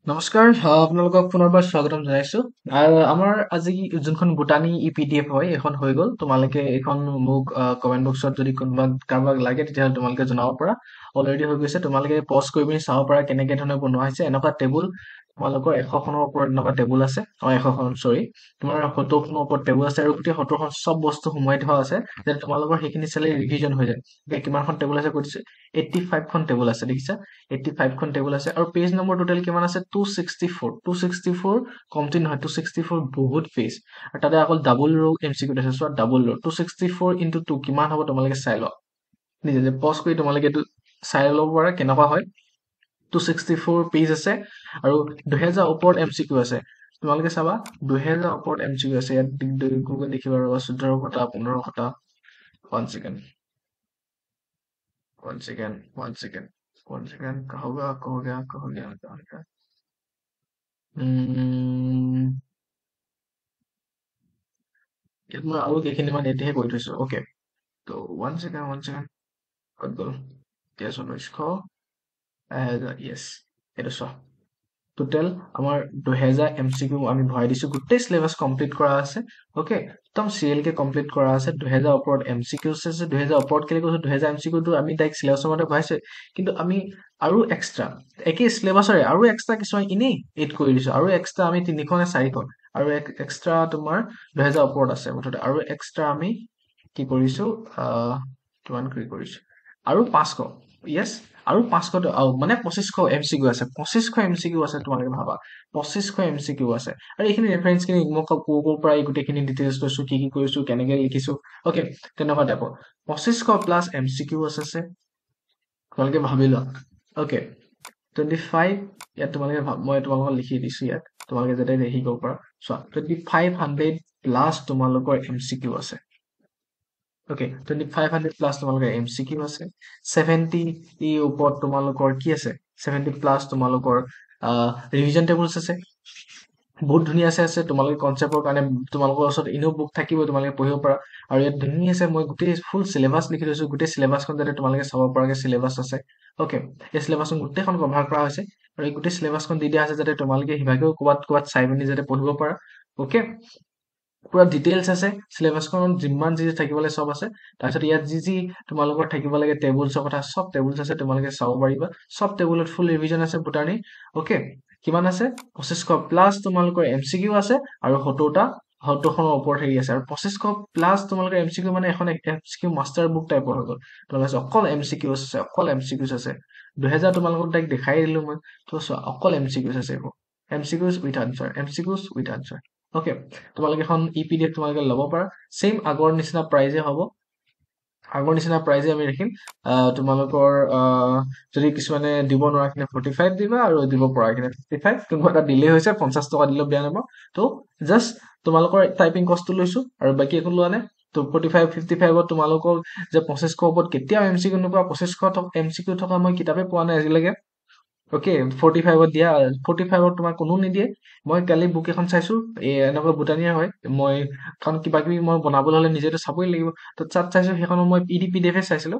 নমস্কাৰ আপোনালোকক পুনৰবাৰ স্বাগতম জনাইছো আমাৰ আজি যোনখন বুটানী ইপিডিএফ হয় এখন হৈ গ'ল তোমালোকে এইখন মোক কমেন্ট বক্সত যদি কোনোবা কাৰোবাক লাগে তেতিয়াহ'লে তোমালোকে জনাব পৰা অলৰেডি হৈ গৈছে তোমালোকে পজ কৰি পিনি চাব পৰা কেনেকে ধৰণে বনোৱা হৈছে এনেকুৱা টেবুল তোমালোকৰ 100খনৰ ওপৰত এনেকুৱা টেবুল আছে 100খন চৰি তোমাৰ 70খনৰ ওপৰত টেবুল আছে আৰু গোটেই 70খন চব বস্তু সোমাই থোৱা আছে যাতে তোমালোকৰ সেইখিনি চালে ৰিভিজন হৈ যায় কিমানখন টেবুল আছে কৈ দিছো 85খন টেবুল আছে দেখিছা 85খন টেবুল আছে আৰু পেজ নম্বৰ টোটেল কিমান আছে 264 কমতি নহয় 264 বহুত পেজ আৰু তাতে অকল ডাবল ৰো এমচিকিউ আছে চোৱা ডাবল ৰো 264 ইনটু 2 কিমান হ'ব তোমালোকে চাই লোৱা নিজে যে পজ কৰি তোমালোকে এইটো চাই ল'ব পাৰা কেনেকুৱা হয় 264 পেজ আছে আৰু 2000 ওপৰত এমচিকিউ আছে তোমালোকে চাবা 2000 ওপৰত এমচিকিউ আছে ইয়াত গুগল দেখিবা ৰবা 14 টা 15 টা 1 सेकंड 1 सेकंड 1 सेकंड 1 सेकंड कहोगे ইয়াত মই আৰু কেইখিনিমান এতিয়াহে কৰি থৈছো অ'কে ত' 1 ছেকেণ্ড ক'ত গ'ল এতিয়া 1900 য়েছ এইটো চোৱা টোটেল আমাৰ 2000 এমচিকিউ আমি ভৰাই দিছো গোটেই চিলেবাছ কমপ্লিট কৰা আছে অ'কে একদম চিৰিয়েল কে কমপ্লিট কৰা আছে 2000 ওপৰত এমচিকিউ আছে 2000 ওপৰত কেলে কৈছো 2000 এমচিকিউটো আমি ডাইৰেক্ট চিলেবাছৰ মতে ভৰাইছো কিন্তু আমি আৰু এক্সট্ৰা একেই চিলেবাছৰে আৰু এক্সট্ৰা কিছুমান এনেই এড কৰি দিছো আৰু এক্সট্ৰা আমি 3খন নে 4খন আৰু এক্সট্ৰা তোমাৰ 2000 ওপৰত আছে মুঠতে আৰু এক্সট্ৰা আমি কি কৰিছো কিমান কৰিছো আৰু 500 য়েছ আৰু 500 মানে 2500 এমচিকিউ আছে 2500 এমচিকিউ আছে তোমালোকে ভাবা 2500 এমচিকিউ আছে আৰু এইখিনি ৰেফাৰেন্স খিনি মই ক'ৰ পৰা এই গোটেইখিনি ডিটেইলছ লৈছো কি কৰিছো কেনেকে লিখিছো অ'কে তেনেকুৱা টাইপৰ 2500 প্লাছ এমচিকিউ আছে তোমালোকে ভাবি লোৱা অ'কে 25 ইয়াত তোমালোকে মই তোমালোকক লিখি দিছো ইয়াত তোমালোকে যাতে দেখি ক'ব পৰা চোৱা 2500 প্লাছ তোমালোকৰ এমচিকিউ আছে অ'কে 2500 প্লাছ তোমালোকৰ এমচিকিউ আছে 70 ই ওপৰত তোমালোকৰ কি আছে 70 প্লাছ তোমালোকৰ ৰিভিজন টেবুলছ আছে বহুত ধুনীয়া আছে তোমালোকে কনচেপ্টৰ কাৰণে তোমালোকৰ ওচৰত ইনো বুক থাকিব তোমালোকে পঢ়িব পাৰা আৰু ইয়াত ধুনীয়া আছে মই গোটেই ফুল চিলেবাছ লিখি থৈছো গোটেই চিলেবাছখন যাতে তোমালোকে চাব পৰাকে চিলেবাছ আছে অ'কে এই চিলেবাছখন গোটেইখন কভাৰ কৰা হৈছে আৰু এই গোটেই চিলেবাছখন দি দিয়া আছে যাতে তোমালোকে সিভাগেও ক'ৰবাত চাই পিনি যাতে পঢ়িব পাৰা অ'কে পুৰা ডিটেইলছ আছে চিলেবাছখনত যিমান যি থাকিবলৈ চব আছে তাৰপিছত ইয়াত যি তোমালোকৰ থাকিব লাগে টেবুলছৰ কথা চব টেবুলছ আছে তোমালোকে চাব পাৰিবা চব টেবুলত ফুল ৰিভিজন আছে বুটানি অ'কে কিমান আছে 2500 প্লাছ তোমালোকৰ এমচিকিউ আছে আৰু 70খনৰ ওপৰত হেৰি আছে আৰু 2500 প্লাছ তোমালোকৰ এমচিকিউ মানে এখন এমচিকিউ মাষ্টাৰ বুক টাইপৰ হৈ গ'ল তোমালোকে অকল এমচিকিউছ আছে অকল এমচিকিউছ আছে 2000 তোমালোকক ডাইৰেক্ট দেখাই দিলো মই তো চোৱা অকল এমচিকিউছ আছে এইবোৰ এমচিকিউছ উইথ আনচাৰ অ'কে তোমালোকে এখন ইপিডিএফ তোমালোকে ল'ব পাৰা চেম আগৰ নিচিনা প্ৰাইজে হ'ব আগৰ নিচিনা প্ৰাইজে আমি ৰাখিম তোমালোকৰ যদি কিছুমানে দিব নোৱাৰাখিনি 45 দিবা আৰু দিব পৰাখিনি 55 কোনোবা এটা ডিলে হৈছে 50 টকা দিলেও বেয়া নাপাব তো জাষ্ট তোমালোকৰ টাইপিং কষ্টটো লৈছো আৰু বাকী একো লোৱা নাই তো 45 55ত তোমালোকক যে 2500 ওপৰত কেতিয়াও এমচিকিউ নোপোৱা 2500 এমচিকিউ থকা মই কিতাপে পোৱা নাই আজিলৈকে অ'কে 45ত দিয়া 45ত তোমাৰ কোনো নিদিয়ে মই কালি বুক এখন চাইছো এনেকুৱা বুটানীয়া হয় মই কাৰণ কিবা কিবি মই বনাবলৈ হ'লে নিজেতো চাবই লাগিব তো তাত চাইছো সেইখনত মই পিডিএফে চাইছিলো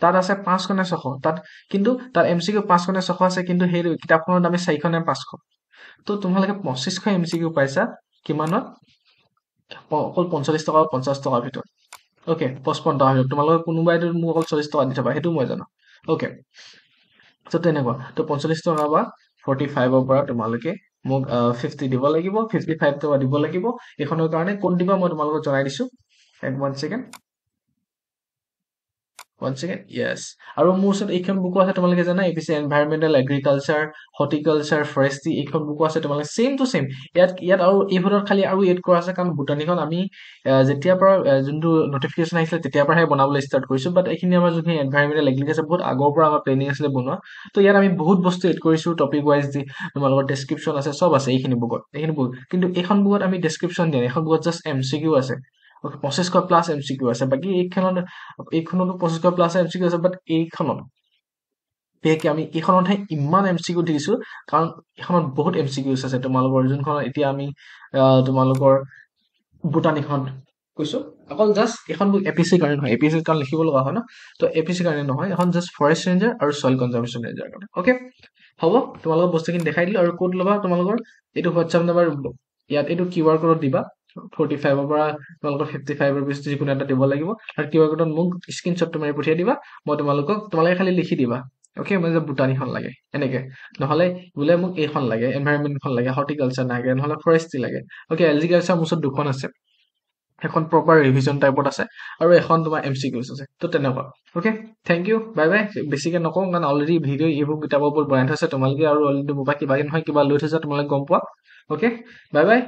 তাত আছে 500 নে 600 তাত কিন্তু তাত এমচিকিউ 500 নে 600 আছে কিন্তু সেই কিতাপখনৰ দামে 400 নে 500 তো তোমালোকে 2500 এমচিকিউ পাইছা কিমানত অকল 45 টকা 50 টকাৰ ভিতৰত অ'কে 55 টকাৰ ভিতৰত তোমালোকে কোনোবাইতো মোক অকল 40 টকা দি থবা সেইটো মই জানো অ'কে তো তেনেকুৱা তো 45 টকা বা 45ৰ পৰা তোমালোকে মোক 50 দিব লাগিব 55 টকা দিব লাগিব এইখনৰ কাৰণে কোন দিবা মই তোমালোকক জনাই দিছো 1 ছেকেণ্ড 1 ছেকেণ্ড য়েছ আৰু মোৰ ওচৰত এইখন বুকো আছে তোমালোকে জানা APC environmental agriculture horticulture forestry এইখন বুকো আছে তোমালোকে চেম টু চেম ইয়াত আৰু এইবোৰত খালি আৰু এড কৰা আছে কাৰণ বুটানীখন আমি যেতিয়াৰ পৰা যোনটো নটিফিকেশ্যন আহিছিলে তেতিয়াৰ পৰাহে বনাবলৈ ষ্টাৰ্ট কৰিছো বাট এইখিনি আমাৰ যোনখিনি এনভাইৰনমেণ্টেল এগ্ৰিকালচাৰ বহুত আগৰ পৰা আমাৰ প্লেনিং আছিলে বনোৱা তো ইয়াত আমি বহুত বস্তু এড কৰিছো টপিক ৱাইজ দি তোমালোকৰ ডেছক্ৰিপশ্যন আছে চব আছে এইখিনি বুকত কিন্তু এইখন বুকত আমি ডেছক্ৰিপশ্যন দিয়া এইখন বুকত জাষ্ট এমচিকিউ আছে 2500 প্লাছ এমচিকিউ আছে বাকী এইখনতো 2500 প্লাছ এমচিকিউ আছে বাট এইখনত বিশেষকৈ আমি এইখনতহে ইমান এমচিকিউ দি দিছো কাৰণ এইখনত বহুত এমচিকিউছ আছে তোমালোকৰ যোনখন এতিয়া আমি তোমালোকৰ বুটানীখন কৈছো অকল জাষ্ট এখন বুক এপিচিৰ কাৰণে নহয় এপিচিৰ কাৰণ লিখিব লগা হয় ন তো এপিচিৰ কাৰণে নহয় এখন জাষ্ট ফৰেষ্ট ৰেঞ্জাৰ আৰু চইল কনজাৰ্ভেশ্যন ৰেঞ্জাৰ কাৰণে অ'কে হ'ব তোমালোকৰ বস্তুখিনি দেখাই দিলোঁ আৰু ক'ত ল'বা তোমালোকৰ এইটো হোৱাটছআপ নাম্বাৰ ইয়াত এইটো QR কোডত দিবা 45ৰ পৰা তোমালোকৰ 55 ৰ যিকোনো এটা দিব লাগিব আৰু QR কোডত মোক স্ক্ৰীনশ্বটটো মাৰি পঠিয়াই দিবা মই তোমালোকে খালি লিখি দিবা অ'কে মই যে বুটানীখন লাগে এনেকে নহ'লে বোলে মোক এইখন লাগে এনভাইৰনমেণ্টখন লাগে হৰ্টিকালচাৰ লাগে নহ'লে ফৰেষ্ট্ৰি লাগে অ'কে এগ্ৰিকালচাৰ মোৰ ওচৰত দুখন আছে এখন প্ৰপাৰ ৰিভিজন টাইপত আছে আৰু এখন তোমাৰ MCQs আছে তো তেনেকুৱা okay thank you bye bye বেছিকে নকওঁ কাৰণ অলৰেডি ভিডিঅ' ইবুক কিতাপৰ ওপৰত বনাই থৈছে তোমালোকে আৰু অলৰেডি মোৰ পৰা কিবা নহয় কিবা লৈ থৈছা তোমালোকে গম পোৱা অ'কে বাই বাই